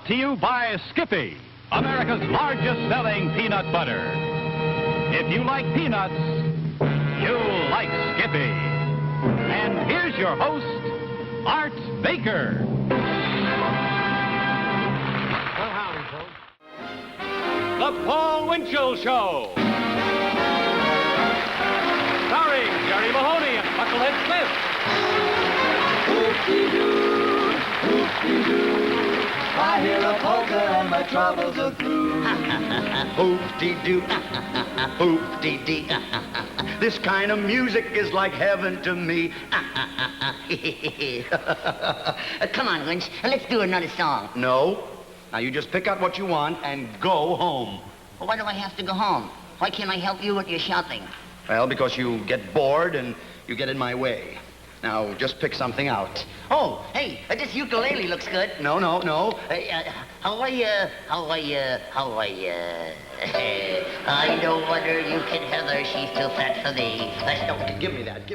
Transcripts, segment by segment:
Brought to you by Skippy, America's largest selling peanut butter. If you like peanuts, you'll like Skippy. And here's your host, Art Baker. Well, howdy, folks. The Paul Winchell Show. Starring Jerry Mahoney and Bucklehead Smith. Whoop-dee-doo, whoop-dee-doo. I hear a polka and my troubles are through. Hoop-dee-doo, hoop-dee-dee. This kind of music is like heaven to me. Come on, Winch, let's do another song. No. Now you just pick out what you want and go home. Well, why do I have to go home? Why can't I help you with your shopping? Well, because you get bored and you get in my way. Now, just pick something out. Oh, hey, this ukulele looks good. No. How are you? I know wonder you can have her, she's too fat for me. No, give me that.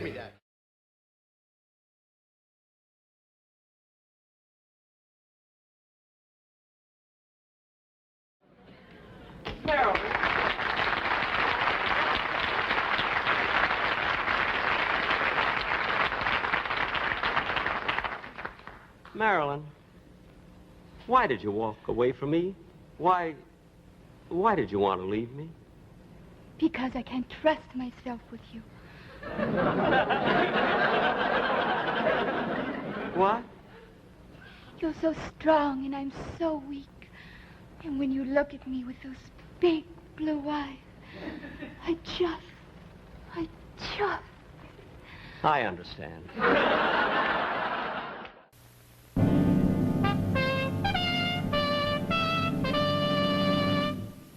Marilyn, why did you walk away from me? Why did you want to leave me? Because I can't trust myself with you. What? You're so strong and I'm so weak. And when you look at me with those big blue eyes, I just... I understand.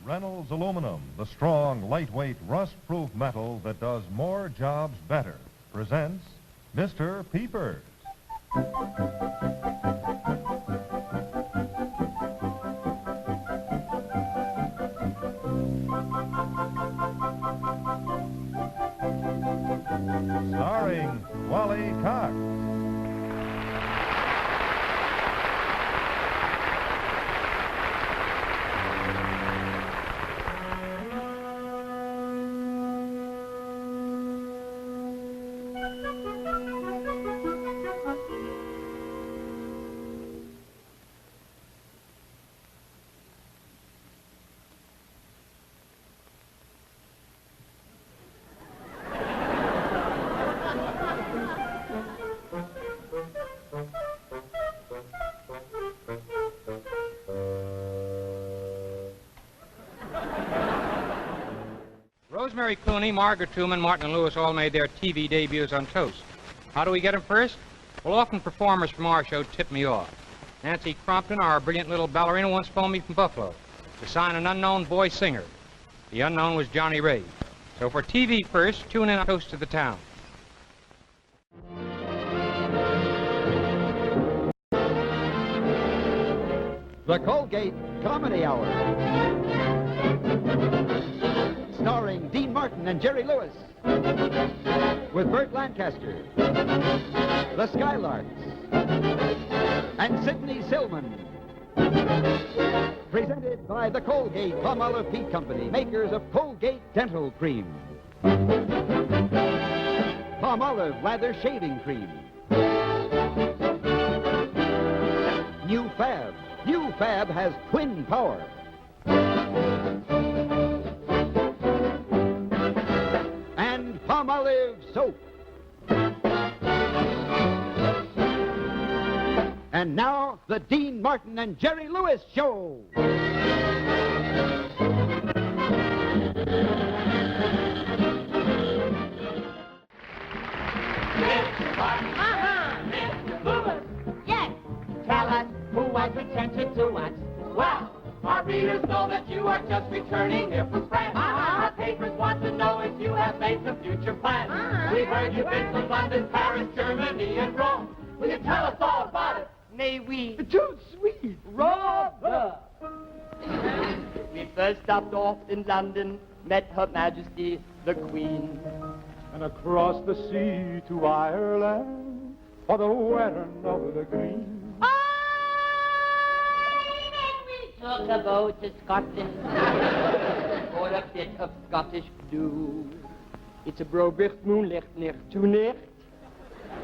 Reynolds Aluminum, the strong, lightweight, rust-proof metal that does more jobs better, presents Mr. Peepers. Starring Wally Cox. Rosemary Clooney, Margaret Tooman, Martin and Lewis all made their TV debuts on Toast. How do we get them first? Well, often performers from our show tip me off. Nancy Crompton, our brilliant little ballerina, once phoned me from Buffalo to sign an unknown boy singer. The unknown was Johnny Ray. So for TV first, tune in on Toast to the Town. The Colgate Comedy Hour. Starring Dean Martin and Jerry Lewis. With Burt Lancaster. The Skylarks. And Sidney Silman. Presented by the Colgate Palmolive Peat Company, makers of Colgate Dental Cream. Palmolive Lather Shaving Cream. New Fab. New Fab has twin power. And Palmolive soap. And now, the Dean Martin and Jerry Lewis Show. Tell us who was attention to us. Well, our readers know that you are just returning here from France. Our papers want to know if you have made some future plans. We've heard you've been to London, Paris, Germany, and Rome. Will you tell us all about it? May we? Too sweet, rather. We first stopped off in London, met Her Majesty the Queen. And across the sea to Ireland for the wedding of the Queen. took a boat to Scotland for a bit of Scottish blue. It's a brobicht moonlicht nicht to nicht.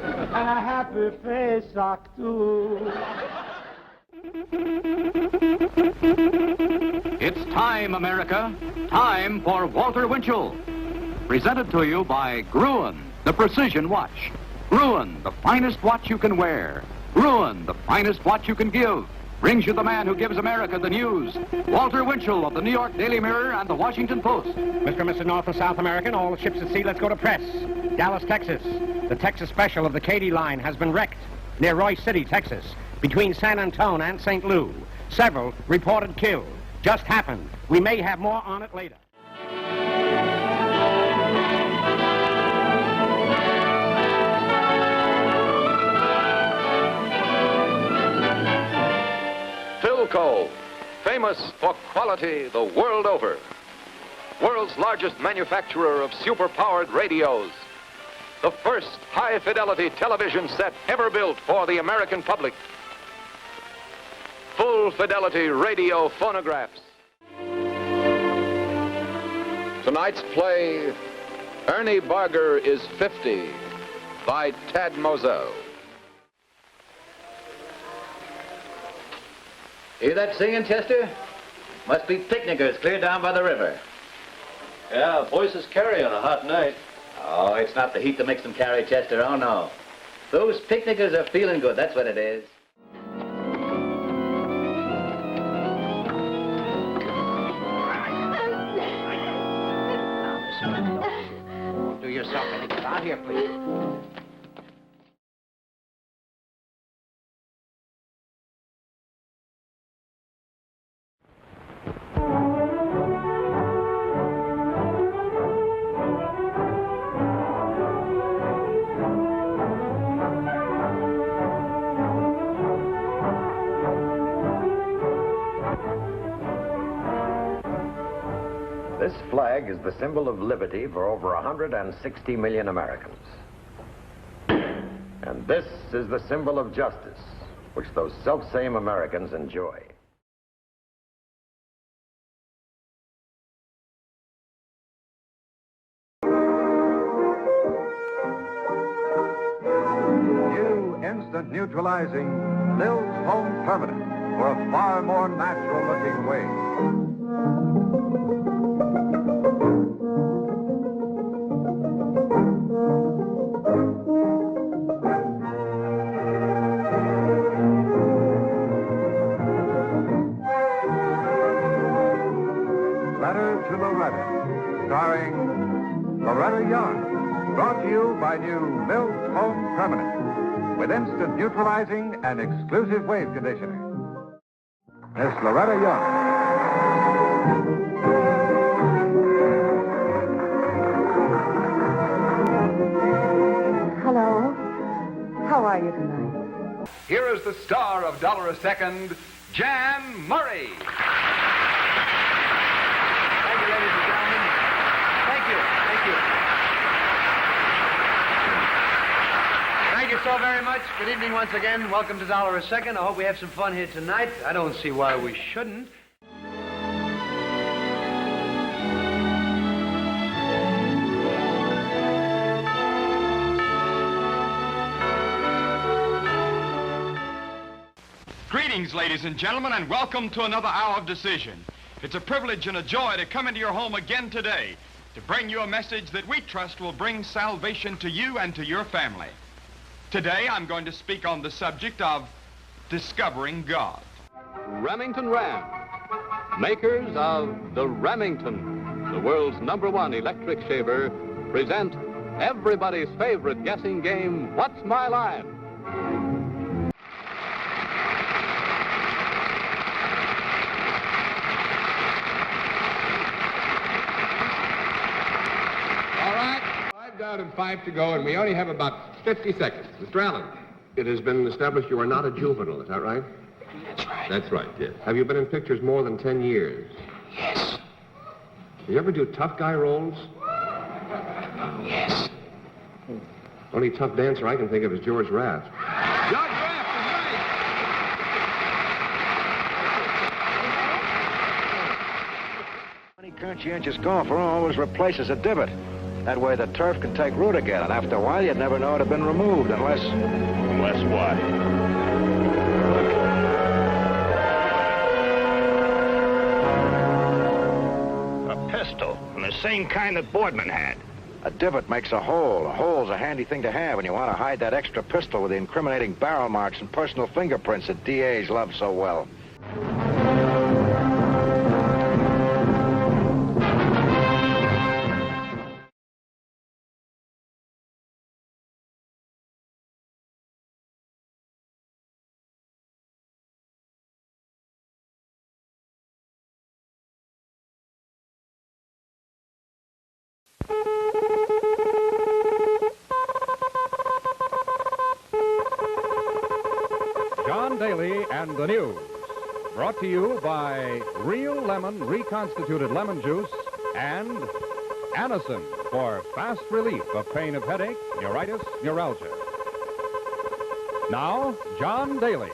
And a happy face like too. It's time, America. Time for Walter Winchell. Presented to you by Gruen, the precision watch. Gruen, the finest watch you can wear. Gruen, the finest watch you can give. Brings you the man who gives America the news. Walter Winchell of the New York Daily Mirror and the Washington Post. Mr. and Mrs. North and South American, all ships at sea, let's go to press. Dallas, Texas. The Texas special of the Katy line has been wrecked near Royce City, Texas, between San Antonio and St. Louis. Several reported killed. Just happened. We may have more on it later. Philco, famous for quality the world over. World's largest manufacturer of super-powered radios. The first high-fidelity television set ever built for the American public. Full-fidelity radio phonographs. Tonight's play, Ernie Barger is 50, by Tad Moselle. Hear that singing, Chester? Must be picnickers clear down by the river. Yeah, voices carry on a hot night. Oh, it's not the heat that makes them carry, Chester. Oh, no. Those picnickers are feeling good. That's what it is. Do yourself any good. Out here, please. This flag is the symbol of liberty for over 160 million Americans. And this is the symbol of justice, which those self-same Americans enjoy. New instant neutralizing Mills Home Permanent for a far more natural-looking wave. Starring Loretta Young, brought to you by new Mills Home Permanent, with instant neutralizing and exclusive wave conditioning. Miss Loretta Young. Hello. How are you tonight? Here is the star of Dollar a Second, Jan Murray. Thank you so very much. Good evening once again. Welcome to Dollar a Second. I hope we have some fun here tonight. I don't see why we shouldn't. Greetings, ladies and gentlemen, and welcome to another hour of decision. It's a privilege and a joy to come into your home again today to bring you a message that we trust will bring salvation to you and to your family. Today, I'm going to speak on the subject of discovering God. Remington Ram, makers of the Remington, the world's #1 electric shaver, present everybody's favorite guessing game, What's My Line? All right, 5 down and 5 to go, and we only have about 50 seconds. Mr. Allen, it has been established you are not a juvenile, is that right? That's right. That's right, yes. Have you been in pictures more than 10 years? Yes. Do you ever do tough guy roles? Yes. Only tough dancer I can think of is George Raft. George Raft is right! conscientious golfer always replaces a divot. That way the turf can take root again, and after a while you'd never know it had been removed unless... Unless what? A pistol, from the same kind that Boardman had. A divot makes a hole. A hole's a handy thing to have when you want to hide that extra pistol with the incriminating barrel marks and personal fingerprints that DAs love so well. John Daly and the News. Brought to you by Real Lemon Reconstituted Lemon Juice and Anacin for fast relief of pain of headache, neuritis, neuralgia. Now, John Daly.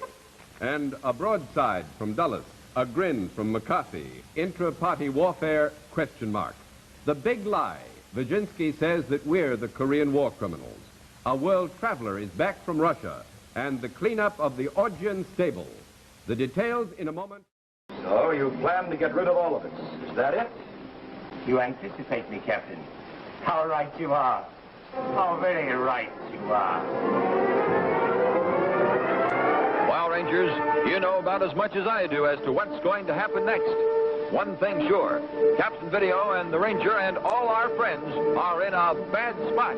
And a broadside from Dulles, a grin from McCarthy, intra-party warfare, ? The big lie. Vajinski says that we're the Korean war criminals. A world traveler is back from Russia, and the cleanup of the Augean stable. The details in a moment. So you plan to get rid of all of it. Is that it? You anticipate me, Captain. How right you are. How very right you are. Wow, Rangers, you know about as much as I do as to what's going to happen next. One thing sure, Captain Video and the Ranger and all our friends are in a bad spot.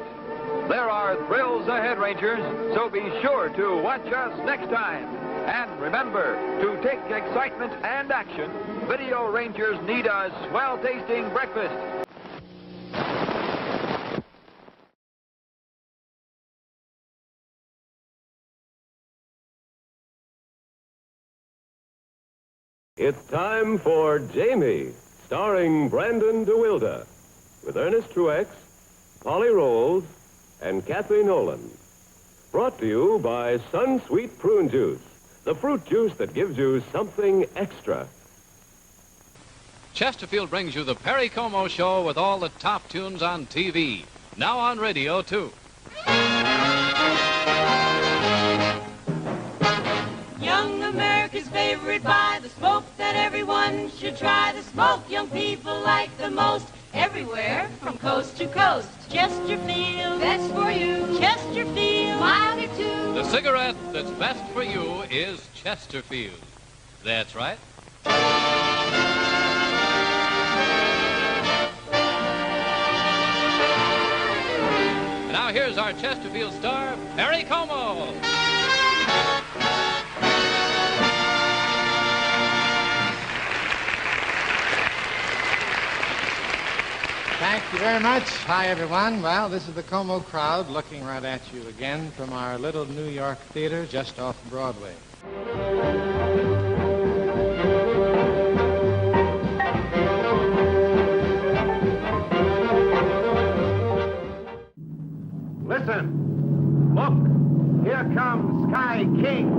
There are thrills ahead, Rangers, so be sure to watch us next time. And remember, to take excitement and action, Video Rangers need a swell-tasting breakfast. It's time for Jamie, starring Brandon DeWilde, with Ernest Truex, Polly Rolls, and Kathy Nolan. Brought to you by Sun-Sweet Prune Juice, the fruit juice that gives you something extra. Chesterfield brings you the Perry Como Show with all the top tunes on TV. Now on radio, too. Young America's favorite by the smoke that everyone should try. The smoke young people like the most. Everywhere from coast to coast. Chesterfield, that's for you. Chesterfield, milder too. The cigarette that's best for you is Chesterfield. That's right. And now here's our Chesterfield star, Perry Como. Thank you very much. Hi, everyone. Well, this is the Como crowd looking right at you again from our little New York theater just off Broadway. Listen. Look. Here comes Sky King.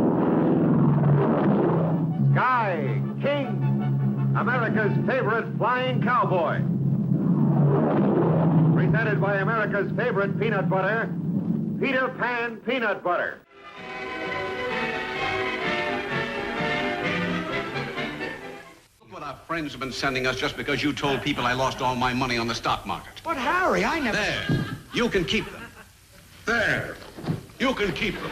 Sky King, America's favorite flying cowboy. Presented by America's favorite peanut butter, Peter Pan Peanut Butter. Look what our friends have been sending us just because you told people I lost all my money on the stock market. But, Harry, I never... There. You can keep them. There. You can keep them.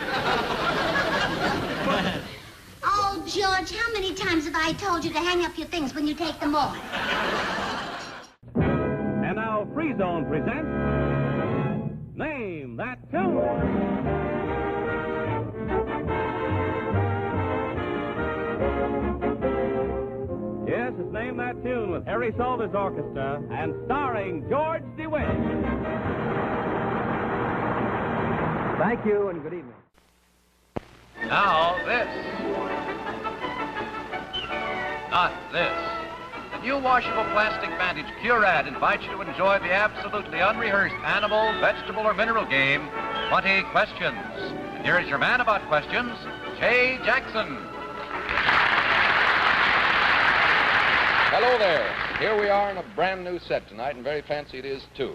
Oh, George, how many times have I told you to hang up your things when you take them off? And now, Free Zone presents Name That Tune. Yes, it's Name That Tune with Harry Salter's Orchestra and starring George DeWitt. Thank you and good evening. Now, this. Not this. The new washable plastic Vantage Curad invites you to enjoy the absolutely unrehearsed animal, vegetable, or mineral game, 20 Questions. And here is your man about questions, Jay Jackson. Hello there. Here we are in a brand new set tonight, and very fancy it is, too.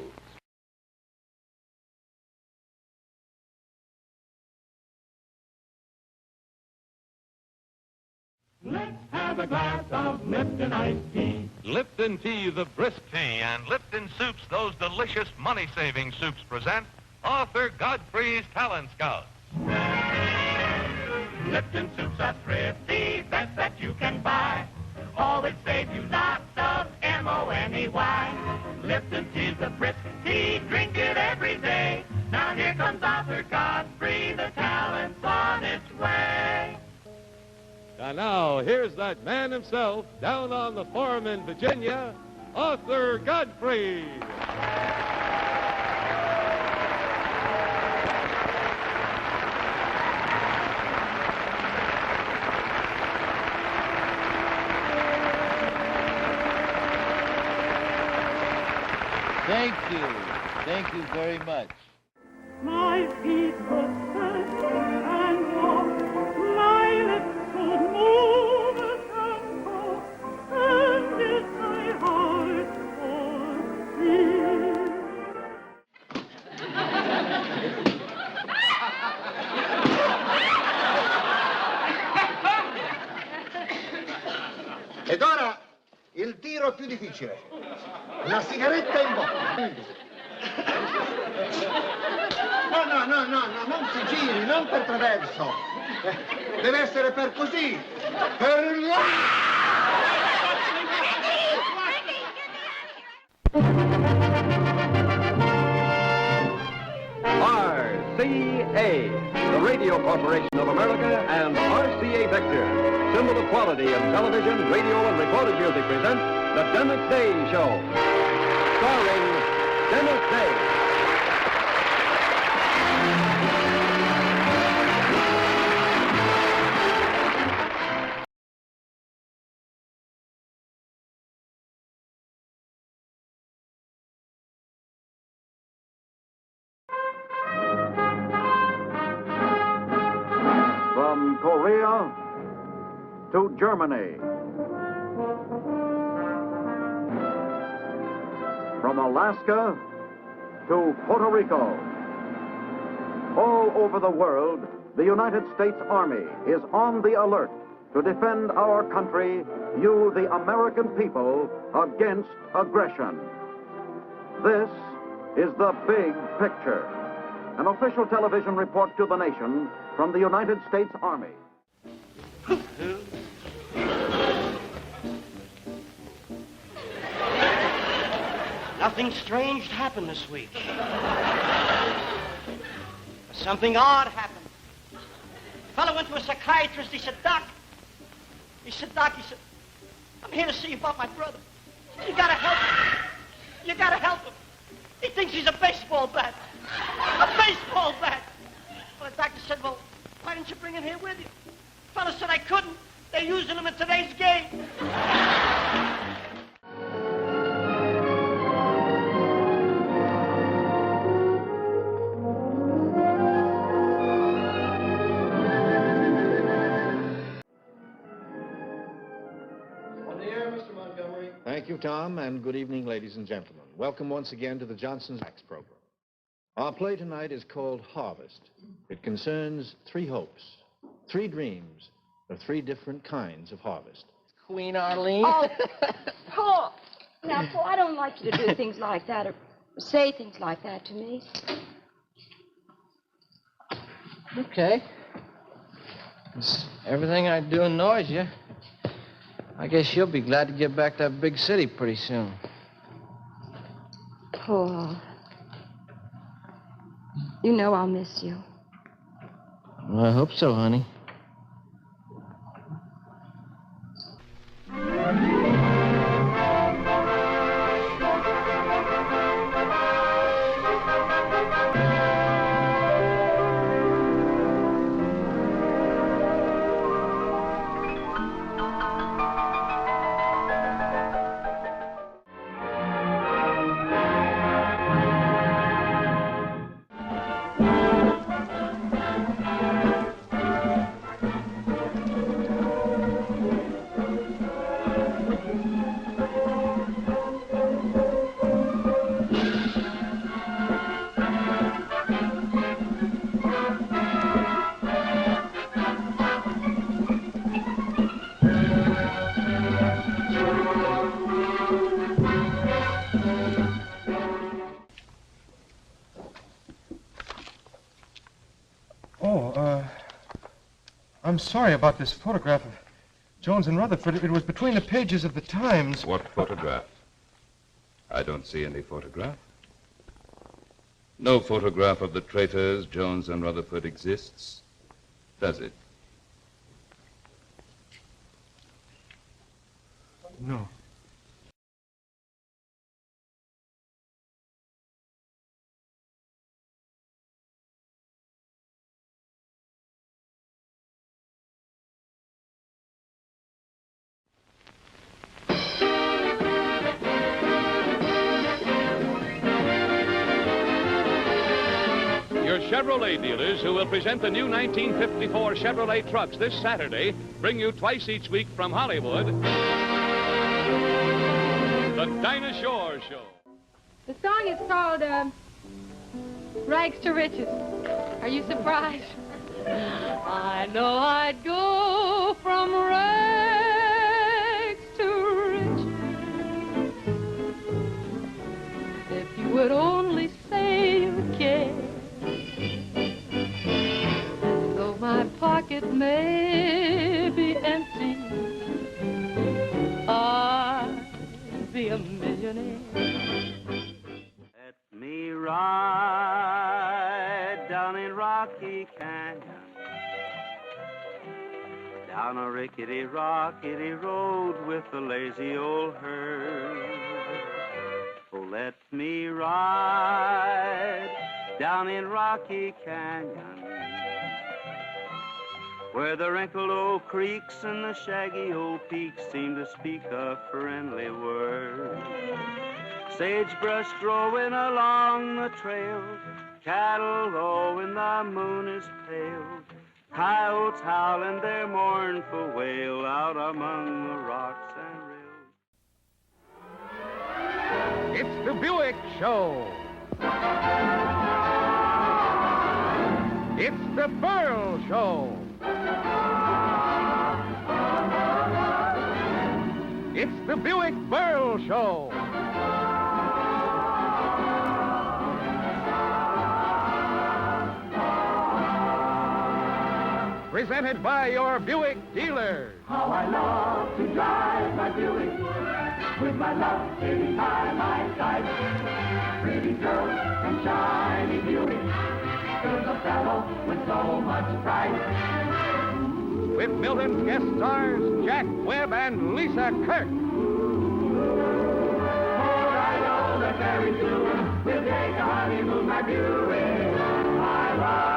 Let's have a glass of Lipton iced tea. Lipton tea, the brisk tea, and Lipton soups, those delicious money-saving soups, present Arthur Godfrey's Talent Scouts. Lipton soups are thrifty, best that you can buy. Always save you lots of M-O-N-E-Y. Lipton tea's the brisk tea, drink it every day. Now here comes Arthur Godfrey, the talent's on its way. And now, here's that man himself, down on the farm in Virginia, Arthur Godfrey. Thank you. Thank you very much. My feet could stand and walk, my lips could move and talk, and this my heart would feel. Ed ora il tiro più difficile. Una sigaretta in bocca. No, non si giri, non per traverso. Deve essere per così. Per là! RCA, the Radio Corporation of America, and RCA Victor, symbol of quality in television, radio, and recorded music, present The Dennis Day Show, starring Dennis Day. From Korea to Germany. From Alaska to Puerto Rico. All over the world, the United States Army is on the alert to defend our country, you, the American people, against aggression. This is the big picture. An official television report to the nation from the United States Army. Nothing strange happened this week. Something odd happened. A fellow went to a psychiatrist. He said, Doc, I'm here to see about my brother. You gotta help him. You gotta help him. He thinks he's a baseball bat. A baseball bat. Well, the doctor said, well, why didn't you bring him here with you? The fellow said I couldn't. They're using him in today's game. Thank you, Tom, and good evening, ladies and gentlemen. Welcome once again to the Johnson's Wax program. Our play tonight is called Harvest. It concerns three hopes, three dreams of three different kinds of harvest. Queen Arlene. Oh, Paul. Now, Paul, I don't like you to do things like that or say things like that to me. Okay. Everything I do annoys you. I guess you'll be glad to get back to that big city pretty soon. Paul. You know I'll miss you. Well, I hope so, honey. I'm sorry about this photograph of Jones and Rutherford. It was between the pages of the Times. What photograph? I don't see any photograph. No photograph of the traitors, Jones and Rutherford, exists, does it? No. Your Chevrolet dealers, who will present the new 1954 Chevrolet trucks this Saturday, bring you twice each week from Hollywood, the Dinah Shore Show. The song is called Rags to Riches. Are you surprised? I know I'd go from rags to riches if you would only say you care. Though my pocket may be empty, I'd be a millionaire. Let me ride down in Rocky Canyon, down a rickety, rockety road with a lazy old herd. Oh, let me ride down in Rocky Canyon, where the wrinkled old creeks and the shaggy old peaks seem to speak a friendly word. Sagebrush growing along the trail, cattle low and the moon is pale, coyotes howling their mournful wail out among the rocks and rills. It's the Buick Show. It's the Pearl Show. It's the Buick Burl Show. Presented by your Buick dealers. How I love to drive my Buick with my love anytime I drive. Pretty girls and shiny Buick. There's a fellow with so much pride. With Milton's guest stars, Jack Webb and Lisa Kirk. For I know that very soon we'll take a honeymoon, my Buick. I love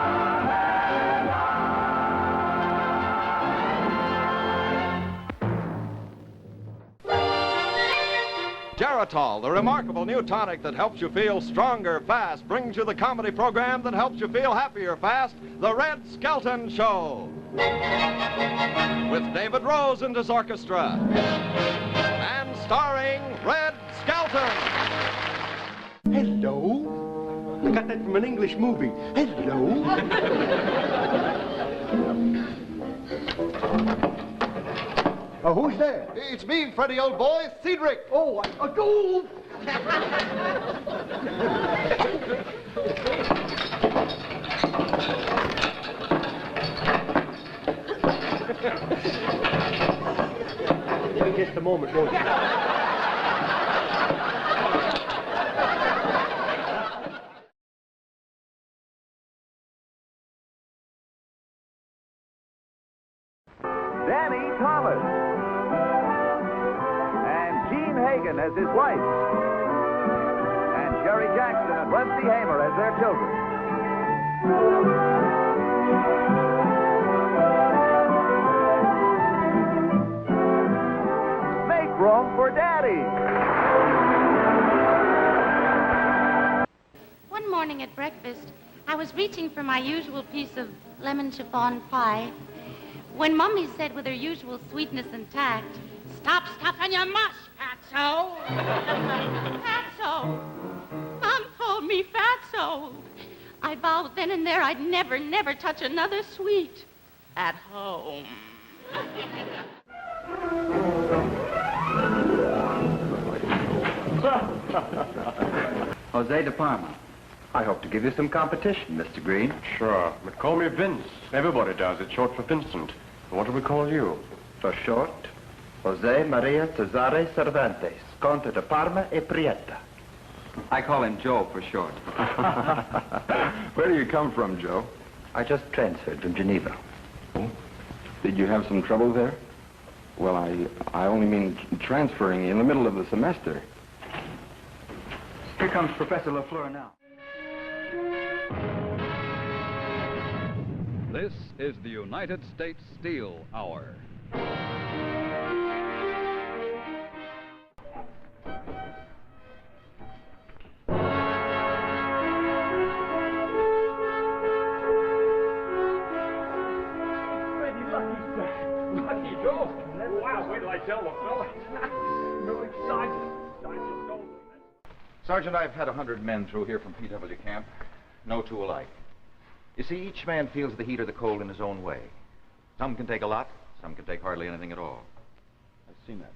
Geritol, the remarkable new tonic that helps you feel stronger fast, brings you the comedy program that helps you feel happier fast, The Red Skelton Show. With David Rose and his orchestra. And starring Red Skelton. Hello. I got that from an English movie. Hello. Who's there? It's me, Freddie, old boy, Cedric. Oh, a gold. Wait just a moment, won't you? Danny Thomas. Hagen as his wife, and Sherry Jackson and Wesley Hamer as their children. Make room for Daddy. One morning at breakfast, I was reaching for my usual piece of lemon chiffon pie when Mummy said with her usual sweetness and tact, "Stop stuffing your mush, Fatso." Fatso. Mom called me Fatso. I vowed then and there I'd never, never touch another sweet at home. Jose de Parma. I hope to give you some competition, Mr. Green. Sure, but call me Vince. Everybody does. It's short for Vincent. What do we call you? For short, Jose Maria Cesare Cervantes, Conte de Parma e Prieta. I call him Joe for short. Where do you come from, Joe? I just transferred from Geneva. Oh? Did you have some trouble there? Well, I only mean transferring in the middle of the semester. Here comes Professor LaFleur now. This is the United States Steel Hour. Lucky Joe. Wow, wait till I tell the fella. Really excited. Sergeant, I've had 100 men through here from PW camp. No two alike. You see, each man feels the heat or the cold in his own way. Some can take a lot, some can take hardly anything at all. I've seen that.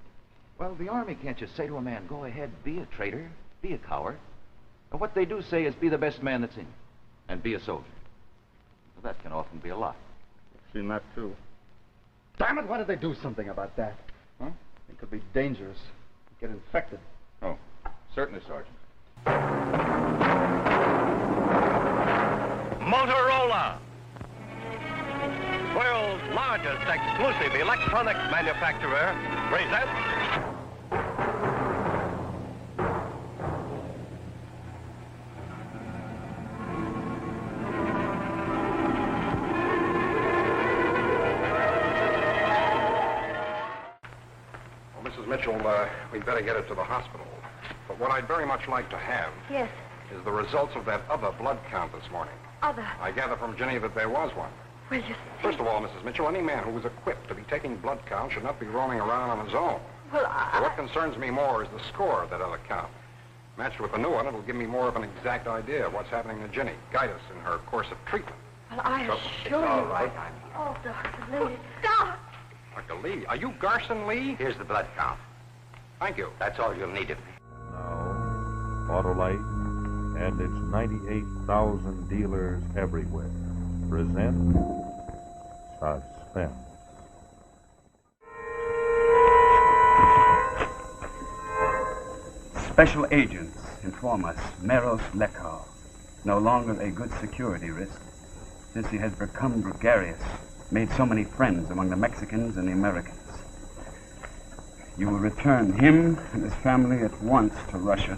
Well, the Army can't just say to a man, go ahead, be a traitor, be a coward. And what they do say is be the best man that's in you, and be a soldier. Well, that can often be a lie. I've seen that, too. Damn it, why did they do something about that? Huh? It could be dangerous. Get infected. Oh, certainly, Sergeant. Motorola, world's largest exclusive electronics manufacturer, presents Well, Mrs. Mitchell, we'd better get her to the hospital. But what I'd very much like to have Yes, is the results of that other blood count this morning. other. I gather from Geneva that there was one. Well, you First of all, Mrs. Mitchell, any man who was equipped to be taking blood count should not be roaming around on his own. Well, So what concerns me more is the score of that other count. Matched with the new one, it'll give me more of an exact idea of what's happening to Ginny, guide us in her course of treatment. Well, I So, assure it's all you. right. Oh, Dr. Lee. Doc! Dr. Lee, are you Garson Lee? Here's the blood count. Thank you. That's all you'll need of me. Autolite and its 98,000 dealers everywhere present Suspense. Special agents inform us Meros Lekar, no longer a good security risk, since he has become gregarious, made so many friends among the Mexicans and the Americans. You will return him and his family at once to Russia.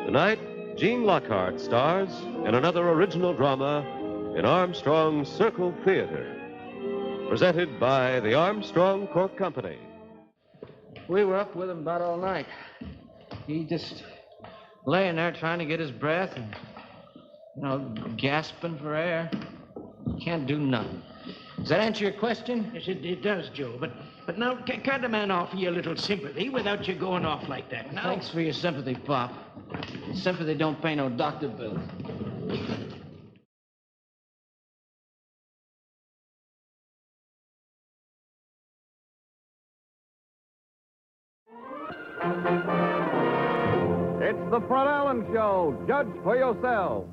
Tonight, Gene Lockhart stars in another original drama in Armstrong's Circle Theater, presented by the Armstrong Cork Company. We were up with him about all night. He just laying there trying to get his breath and, gasping for air. Can't do nothing. Does that answer your question? Yes, it does, Joe. But now, can't a man offer you a little sympathy without you going off like that? Now, Thanks for your sympathy, Pop. Sympathy don't pay no doctor bills. It's the Fred Allen Show. Judge for yourself.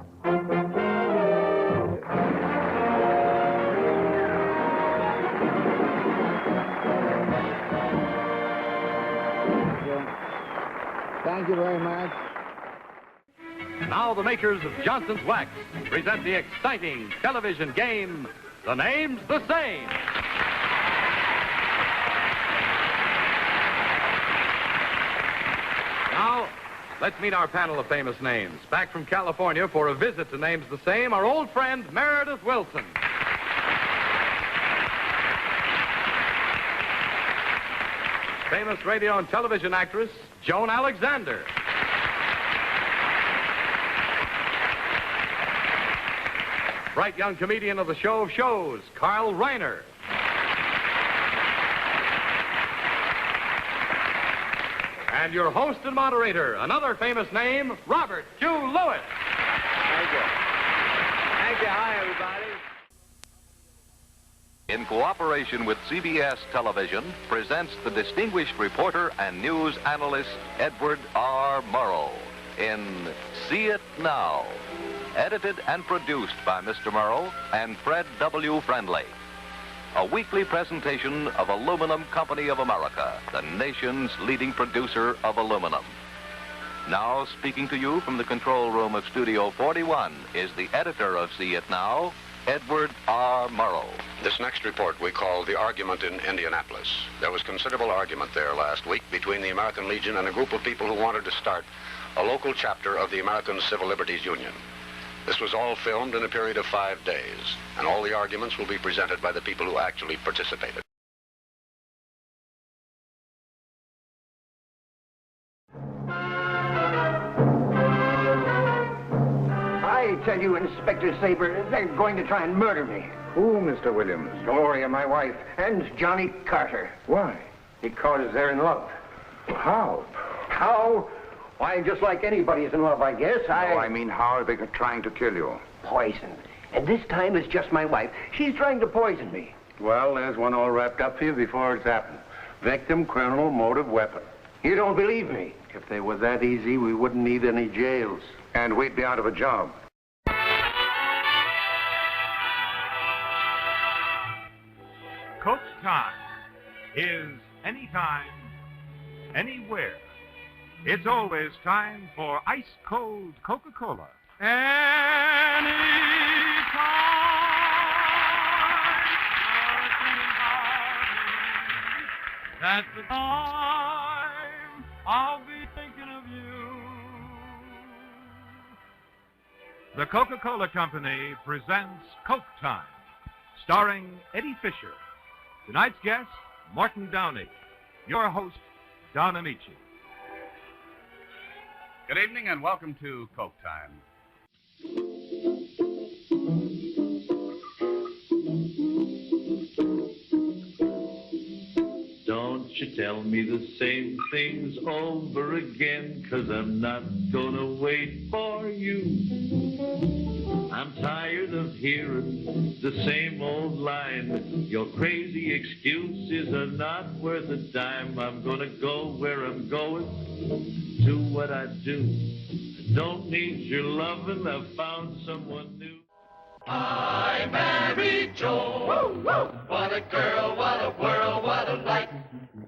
Thank you very much. Now the makers of Johnson's Wax present the exciting television game, The Name's the Same. Now, let's meet our panel of famous names. Back from California for a visit to Names the Same, our old friend Meredith Wilson. Famous radio and television actress Joan Alexander. Bright young comedian of the show of shows, Carl Reiner. And your host and moderator, another famous name, Robert Hugh Lewis. Thank you. in cooperation with CBS Television, presents the distinguished reporter and news analyst Edward R. Murrow in See It Now, edited and produced by Mr. Murrow and Fred W. Friendly. A weekly presentation of Aluminum Company of America, the nation's leading producer of aluminum. Now, speaking to you from the control room of Studio 41 is the editor of See It Now, Edward R. Murrow. This next report we call The Argument in Indianapolis. There was considerable argument there last week between the American Legion and a group of people who wanted to start a local chapter of the American Civil Liberties Union. This was all filmed in a period of 5 days, and all the arguments will be presented by the people who actually participated. I tell you, Inspector Saber, they're going to try and murder me. Who, Mr. Williams? Gloria, my wife, and Johnny Carter. Why? Because they're in love. How? How? Why, just like anybody's in love, I guess. No, I mean, how are they trying to kill you? Poison. And this time it's just my wife. She's trying to poison me. Well, there's one all wrapped up for you before it's happened. Victim, criminal, motive, weapon. You don't believe me? If they were that easy, we wouldn't need any jails. And we'd be out of a job. Coke time is anytime, anywhere. It's always time for ice-cold Coca-Cola. That's the time I'll be thinking of you. The Coca-Cola Company presents Coke Time, starring Eddie Fisher. Tonight's guest, Morton Downey. Your host, Don Amici. Good evening and welcome to Coke Time. Don't you tell me the same things over again, 'cause I'm not gonna wait for you. I'm tired of hearing the same old line. Your crazy excuses are not worth a dime. I'm gonna go where I'm going, do what I do. I don't need your loving, I've found someone new. I married Joan. Woo, woo. What a girl, what a world, what a life.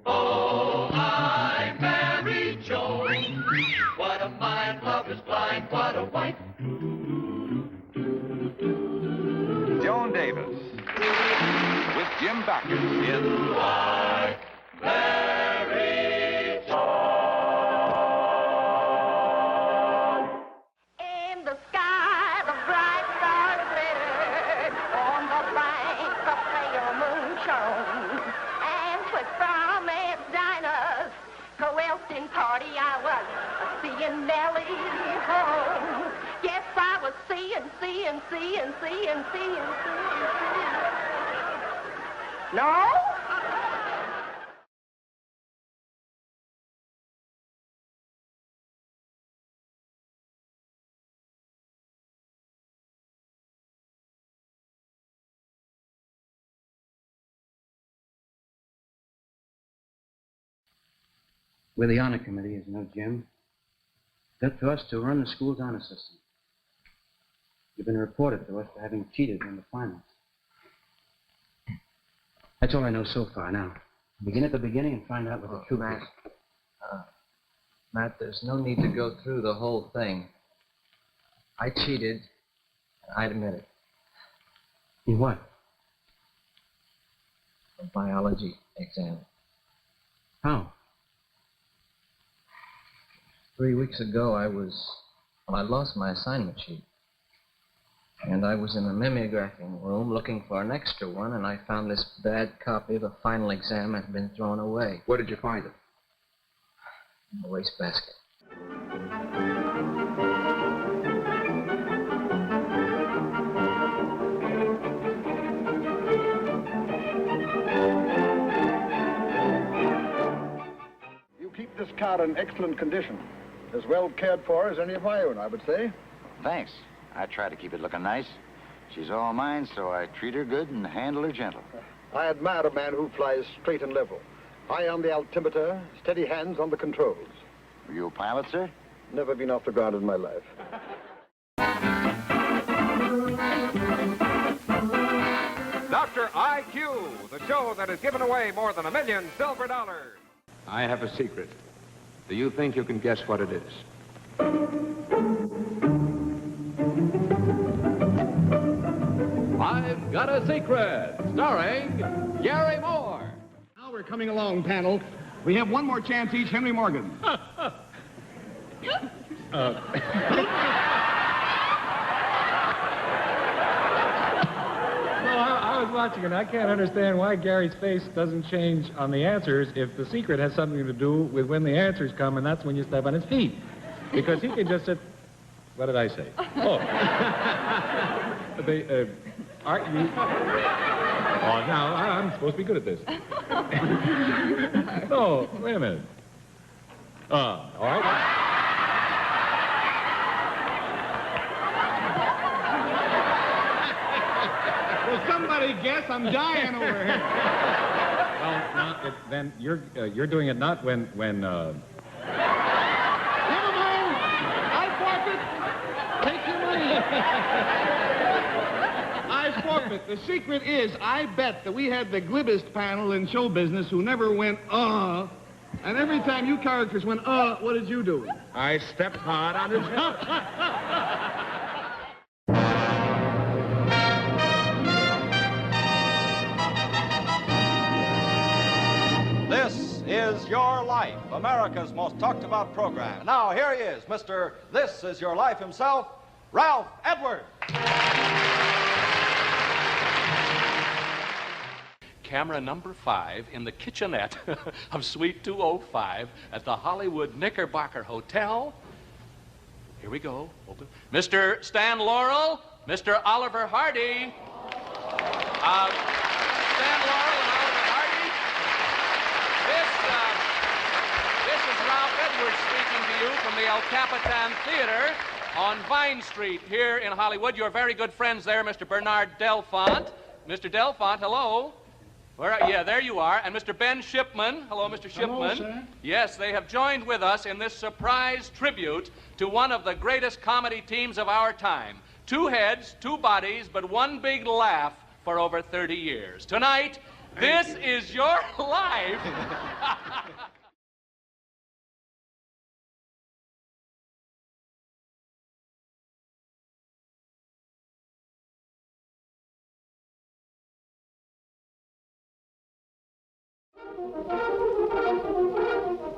Oh, I married Joan. What a mind, love is blind, what a wife. Joan Davis with Jim Backus in I married Joan. In the sky, the bright stars glitter. On the banks, the pale moon shone. And with promised diners, coercing party, I was seeing Nellie home. Yes, I was seeing. No? We're the honor committee, as you know, Jim. It's up to us to run the school's honor system. You've been reported to us for having cheated in the finals. That's all I know so far. Now, begin at the beginning and find out what the truth is. Matt, there's no need to go through the whole thing. I cheated, and I admit it. In what? A biology exam. How? 3 weeks ago, I lost my assignment sheet. And I was in the mimeographing room looking for an extra one, and I found this bad copy of the final exam had been thrown away. Where did you find it? In the wastebasket. You keep this car in excellent condition. As well cared for as any of my own, I would say. Thanks. I try to keep it looking nice. She's all mine, so I treat her good and handle her gentle. I admire a man who flies straight and level. Eye on the altimeter, steady hands on the controls. Were you a pilot, sir? Never been off the ground in my life. Dr. IQ, the show that has given away more than $1 million silver dollars. I have a secret. Do you think you can guess what it is? I've Got a Secret, starring Gary Moore. Now we're coming along, panel. We have one more chance each. Henry Morgan. I was watching and I can't understand why Gary's face doesn't change on the answers if the secret has something to do with when the answers come, and that's when you step on his feet. Because he can just sit... What did I say? Oh. Aren't you... Oh, now, I'm supposed to be good at this. Oh, wait a minute. All right. Will somebody guess? I'm dying over here. Well, now, then you're doing it not when Never mind. I forfeit. Take your money. I forfeit. The secret is, I bet that we had the glibbest panel in show business who never went, and every time you characters went, what did you do? I stepped hard on his foot. This is Your Life, America's most talked about program. Now, here he is, Mr. This Is Your Life himself, Ralph Edwards. Camera number 5 in the kitchenette of Suite 205 at the Hollywood Knickerbocker Hotel. Here we go. Open. Mr. Stan Laurel, Mr. Oliver Hardy. Stan Laurel and Oliver Hardy. This is Ralph Edwards speaking to you from the El Capitan Theater on Vine Street here in Hollywood. Your very good friends there, Mr. Bernard Delfont. Mr. Delfont, hello. Yeah, there you are. And Mr. Ben Shipman. Hello, Mr. Shipman. Hello, sir. Yes, they have joined with us in this surprise tribute to one of the greatest comedy teams of our time. 2 heads, 2 bodies, but one big laugh for over 30 years. Tonight, This Is Your Life.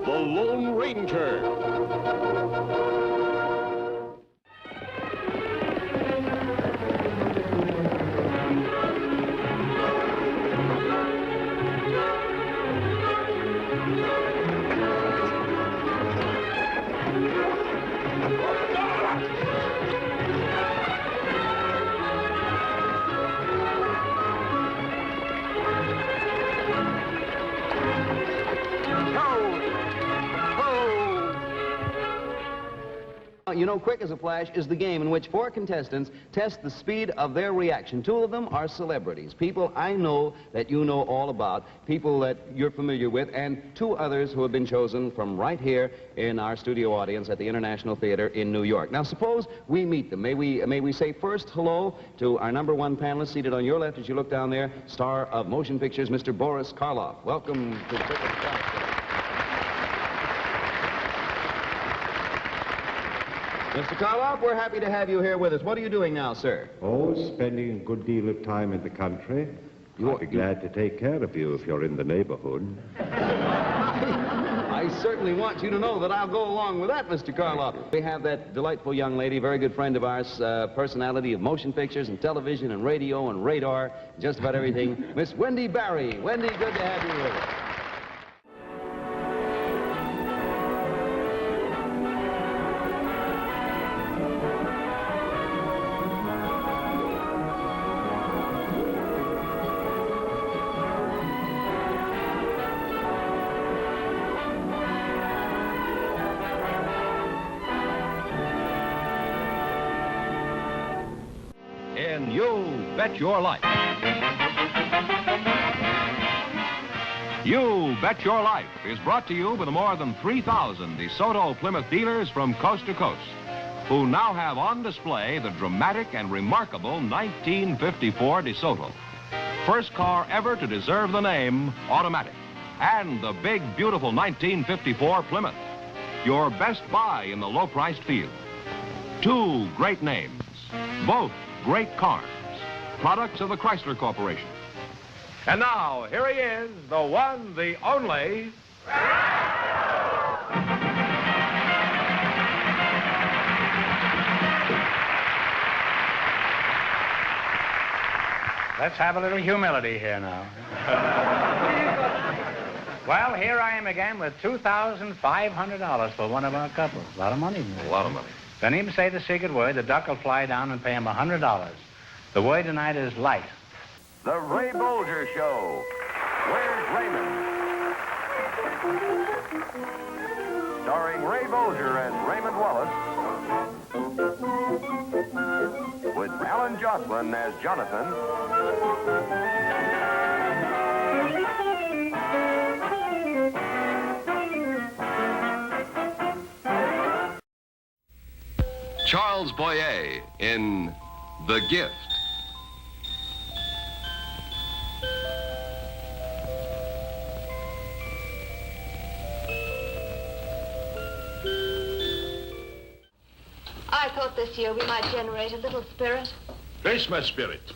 The Lone Ranger. You know, Quick as a Flash is the game in which 4 contestants test the speed of their reaction. 2 of them are celebrities, people I know that you know all about, people that you're familiar with, and 2 others who have been chosen from right here in our studio audience at the International Theater in New York. Now, suppose we meet them. May we say first hello to our number 1 panelist seated on your left as you look down there, star of motion pictures, Mr. Boris Karloff. Welcome to the Quick as a Flash. Mr. Karloff, we're happy to have you here with us. What are you doing now, sir? Oh, spending a good deal of time in the country. I'll be glad to take care of you if you're in the neighborhood. I certainly want you to know that I'll go along with that, Mr. Karloff. We have that delightful young lady, very good friend of ours, personality of motion pictures and television and radio and radar, just about everything, Miss Wendy Barry. Wendy, good to have you with us. In You Bet Your Life. You Bet Your Life is brought to you by the more than 3,000 DeSoto Plymouth dealers from coast to coast, who now have on display the dramatic and remarkable 1954 DeSoto. First car ever to deserve the name automatic. And the big, beautiful 1954 Plymouth. Your best buy in the low-priced field. Two great names, both great cars, products of the Chrysler Corporation. And now, here he is, the one, the only... Let's have a little humility here now. Well, here I am again with $2,500 for one of our couples. A lot of money. A lot of money. Don't even say the secret word. The duck will fly down and pay him $100. The word tonight is light. The Ray Bolger Show. Where's Raymond? Starring Ray Bolger as Raymond Wallace, with Alan Jocelyn as Jonathan, Charles Boyer in The Gift. I thought this year we might generate a little spirit. Christmas spirit.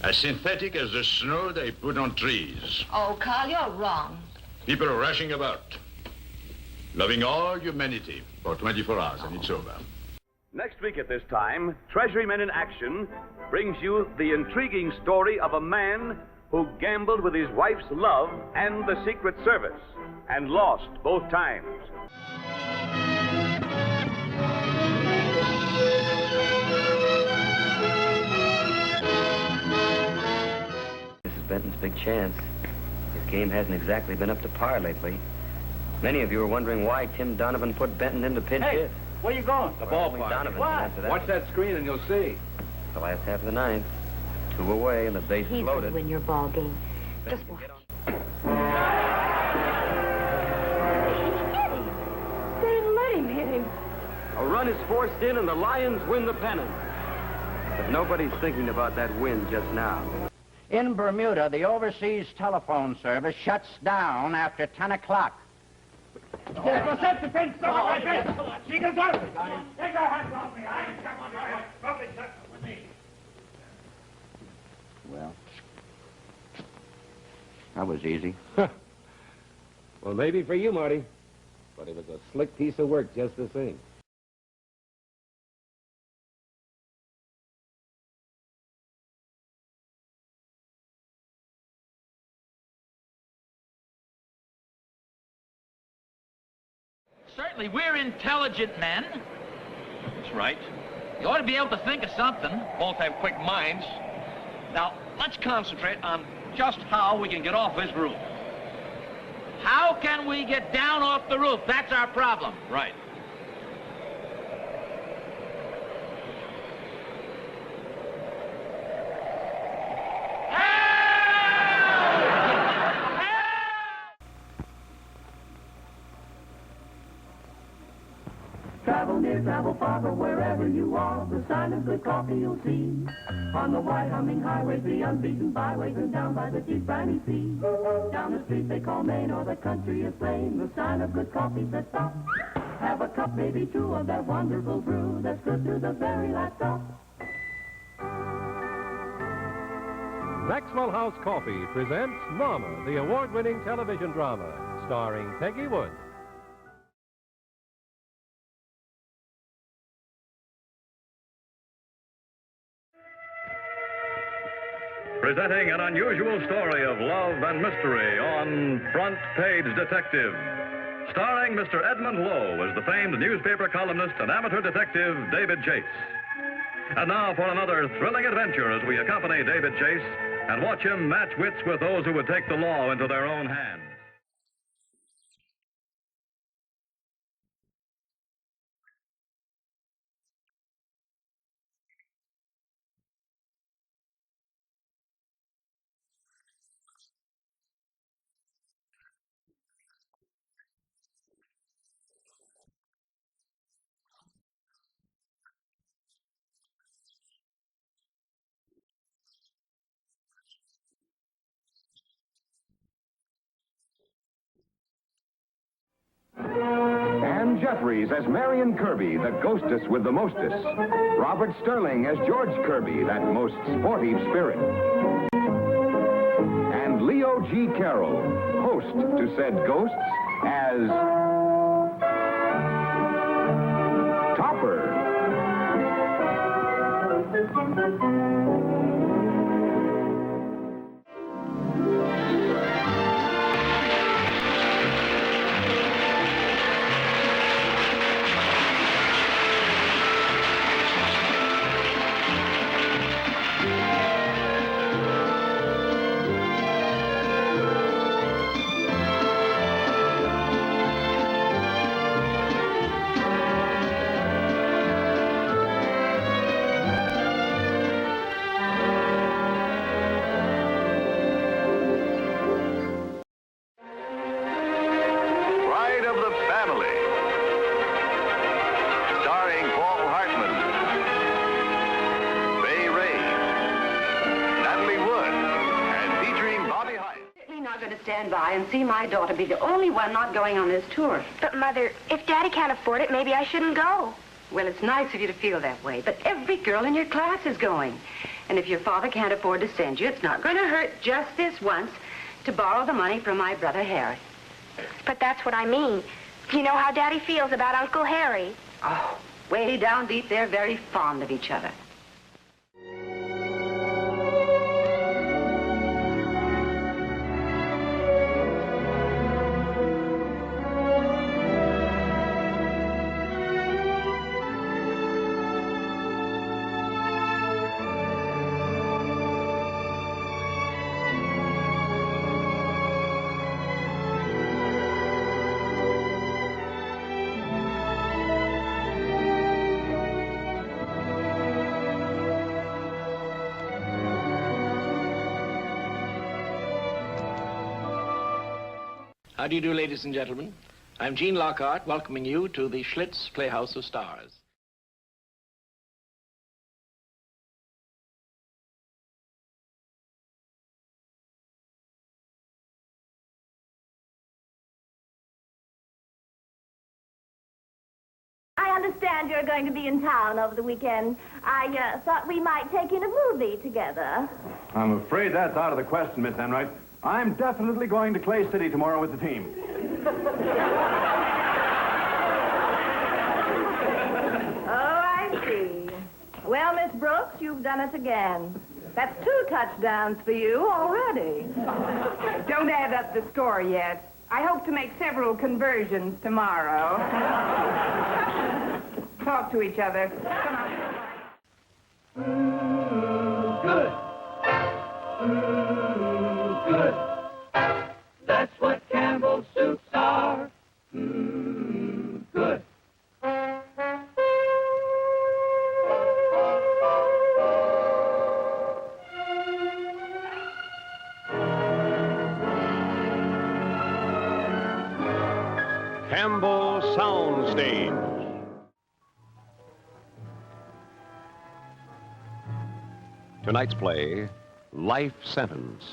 As synthetic as the snow they put on trees. Oh, Carl, you're wrong. People are rushing about, loving all humanity for 24 hours, and it's over. Next week at this time, Treasury Men in Action brings you the intriguing story of a man who gambled with his wife's love and the Secret Service and lost both times. Mrs. Benton's big chance. His game hasn't exactly been up to par lately. Many of you are wondering why Tim Donovan put Benton into pinch hit. Where you going? The ballpark. Donovan can answer that. Watch that screen and you'll see. The last half of the ninth. 2 away and the bases He's loaded. going to win your ball game. Just watch. They didn't let him hit him. A run is forced in and the Lions win the pennant. But nobody's thinking about that win just now. In Bermuda, the overseas telephone service shuts down after 10 o'clock. Well, that was easy. Well, maybe for you, Marty. But it was a slick piece of work just the same. Certainly, we're intelligent men. That's right. You ought to be able to think of something. Both have quick minds. Now, let's concentrate on just how we can get off this roof. How can we get down off the roof? That's our problem. Right. Travel near, travel far, but wherever you are, the sign of good coffee you'll see. On the wide humming highways, the unbeaten byways, and down by the deep briny sea. Down the street they call Main, or the country is plain, the sign of good coffee says stop. Have a cup, maybe two, of that wonderful brew that's good to the very last drop. Maxwell House Coffee presents Mama, the award-winning television drama, starring Peggy Wood. Presenting an unusual story of love and mystery on Front Page Detective. Starring Mr. Edmund Lowe as the famed newspaper columnist and amateur detective David Chase. And now for another thrilling adventure as we accompany David Chase and watch him match wits with those who would take the law into their own hands. Jeffries as Marion Kirby, the ghostess with the mostest. Robert Sterling as George Kirby, that most sportive spirit. And Leo G. Carroll, host to said ghosts, as Topper. Stand by and see my daughter be the only one not going on this tour. But, Mother, if Daddy can't afford it, maybe I shouldn't go. Well, it's nice of you to feel that way, but every girl in your class is going. And if your father can't afford to send you, it's not going to hurt just this once to borrow the money from my brother Harry. But that's what I mean. You know how Daddy feels about Uncle Harry. Oh, way down deep, they're very fond of each other. How do you do, ladies and gentlemen? I'm Gene Lockhart, welcoming you to the Schlitz Playhouse of Stars. I understand you're going to be in town over the weekend. I thought we might take in a movie together. I'm afraid that's out of the question, Miss Enright. I'm definitely going to Clay City tomorrow with the team. Oh, I see. Well, Miss Brooks, you've done it again. That's 2 touchdowns for you already. Don't add up the score yet. I hope to make several conversions tomorrow. Talk to each other. Come on. Good. Good. That's what Campbell's soups are. Good. Campbell Soundstage. Tonight's play, Life Sentence.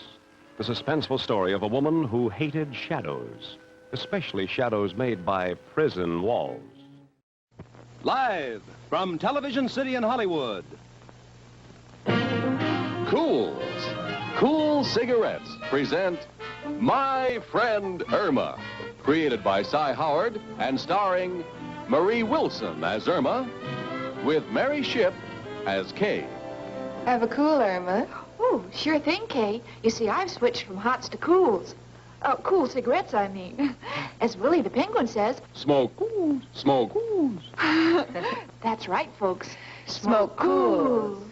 The suspenseful story of a woman who hated shadows, especially shadows made by prison walls. Live from Television City in Hollywood. Cools. Cool Cigarettes present My Friend Irma, created by Cy Howard and starring Marie Wilson as Irma, with Mary Shipp as Kay. Have a cool, Irma. Oh, sure thing, Kay. You see, I've switched from hots to cools. Cool cigarettes, I mean. As Willie the Penguin says, Smoke cools, smoke cools. That's right, folks. Smoke cools.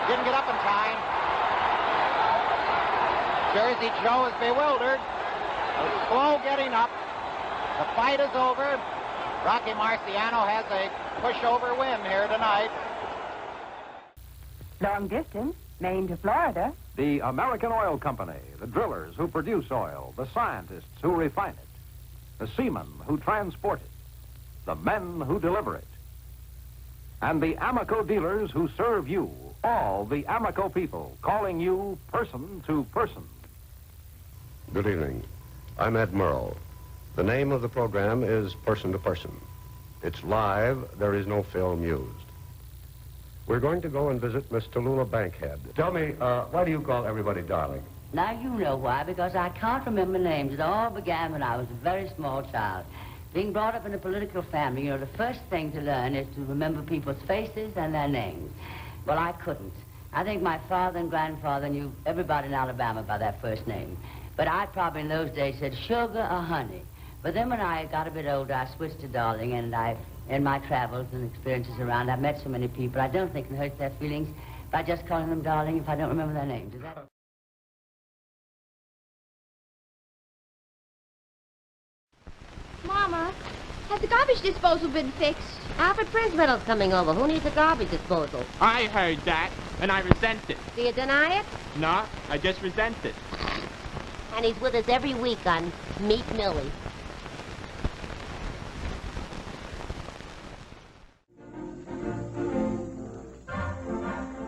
Didn't get up in time. Jersey Joe is bewildered. He's slow getting up. The fight is over. Rocky Marciano has a pushover win here tonight. Long distance, Maine to Florida. The American Oil Company, the drillers who produce oil, the scientists who refine it, the seamen who transport it, the men who deliver it, and the Amoco dealers who serve you, all the Amoco people, calling you person to person. Good evening. I'm Ed Merle. The name of the program is Person to Person. It's live. There is no film used. We're going to go and visit Miss Tallulah Bankhead. Tell me, why do you call everybody darling? Now you know why, because I can't remember names. It all began when I was a very small child. Being brought up in a political family, you know, the first thing to learn is to remember people's faces and their names. Well, I couldn't. I think my father and grandfather knew everybody in Alabama by their first name. But I probably in those days said sugar or honey. But then when I got a bit older, I switched to darling, and in my travels and experiences around, I've met so many people, I don't think it hurts their feelings by just calling them darling if I don't remember their names. Is that... Mama, has the garbage disposal been fixed? Alfred Frismettle's coming over. Who needs a garbage disposal? I heard that, and I resent it. Do you deny it? No, I just resent it. And he's with us every week on Meet Millie.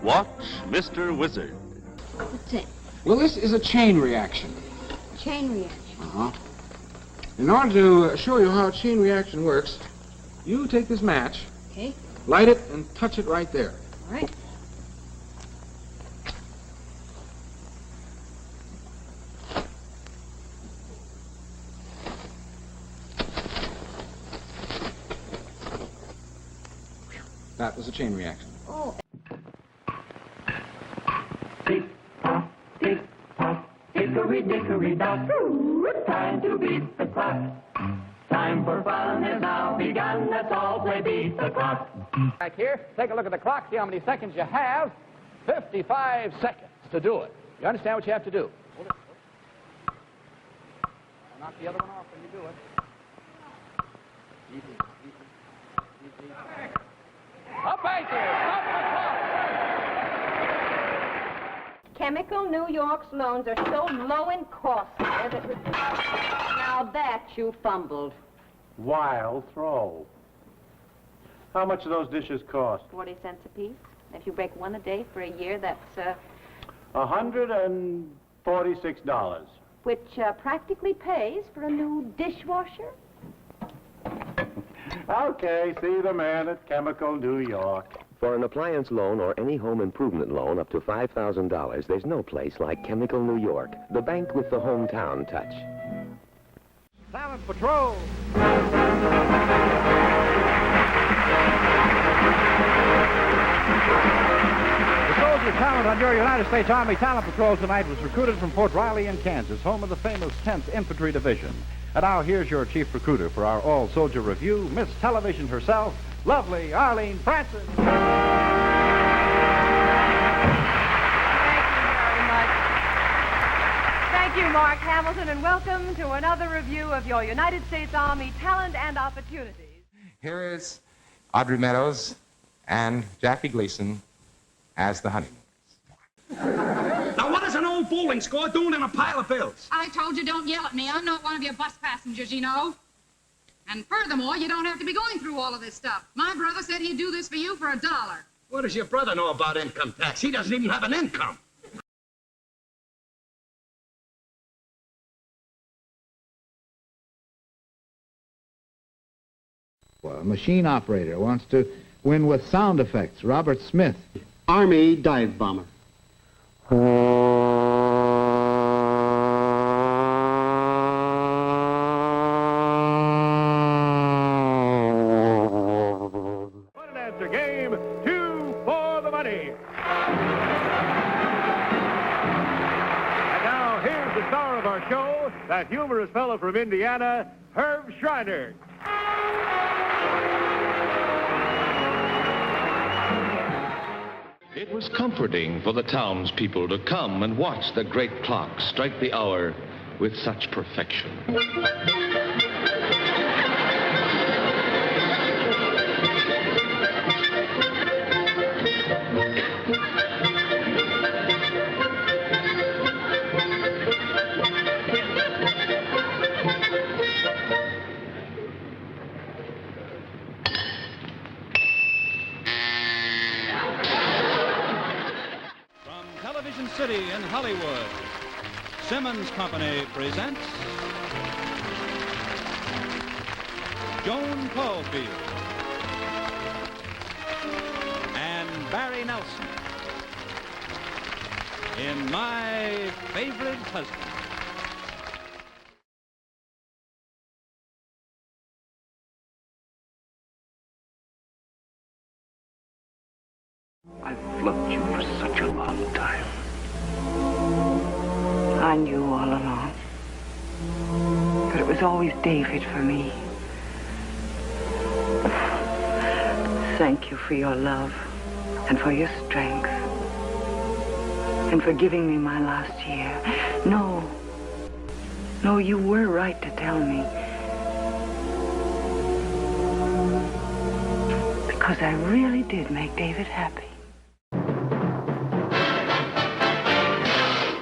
Watch Mr. Wizard. What's it? Well, this is a chain reaction. Chain reaction. Uh-huh. In order to show you how a chain reaction works, you take this match, Okay. light it, and touch it right there. All right. That was a chain reaction. Oh. Hickory dickory dock, time to beat the clock. Time for fun has now begun, let's all play beat the clock. Back here, take a look at the clock, see how many seconds you have. 55 seconds to do it. You understand what you have to do? Hold it. Knock the other one off when you do it. Easy, easy, easy. Up anchor, stop the clock. Chemical New York's loans are so low in cost. Now that you fumbled. Wild throw. How much do those dishes cost? 40 cents a piece. If you break one a day for a year, that's, $146. which practically pays for a new dishwasher. Okay, see the man at Chemical New York. For an appliance loan or any home improvement loan up to $5,000, there's no place like Chemical New York, the bank with the hometown touch. Talent Patrol! The soldier talent on your United States Army Talent Patrol tonight was recruited from Fort Riley in Kansas, home of the famous 10th Infantry Division. And now here's your chief recruiter for our all-soldier review, Miss Television herself, lovely Arlene Francis. Thank you, Mark Hamilton, and welcome to another review of your United States Army Talent and Opportunities. Here is Audrey Meadows and Jackie Gleason as the honeymooners. Now, what is an old bowling score doing in a pile of bills? I told you don't yell at me. I'm not one of your bus passengers, you know. And furthermore, you don't have to be going through all of this stuff. My brother said he'd do this for you for $1. What does your brother know about income tax? He doesn't even have an income. Well, a machine operator wants to win with sound effects. Robert Smith. Army dive bomber. Answer game, 2 for the money. And now here's the star of our show, that humorous fellow from Indiana, Herb Schreiner. It was comforting for the townspeople to come and watch the great clock strike the hour with such perfection. Television City in Hollywood, Simmons Company presents Joan Crawford and Barry Nelson in My Favorite Husband. I've loved you for such a long time. I knew all along. But it was always David for me. Thank you for your love and for your strength. And for giving me my last year. No, you were right to tell me. Because I really did make David happy.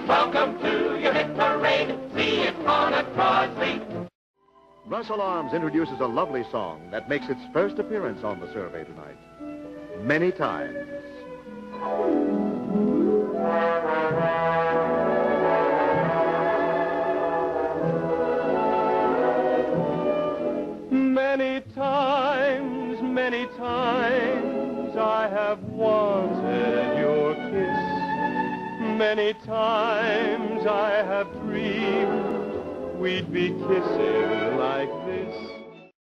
Welcome to your hit parade. See it on a Crosby. Russell Arms introduces a lovely song that makes its first appearance on the survey tonight. Many times. Many times I have wanted your kiss. Many times I have dreamed we'd be kissing like this.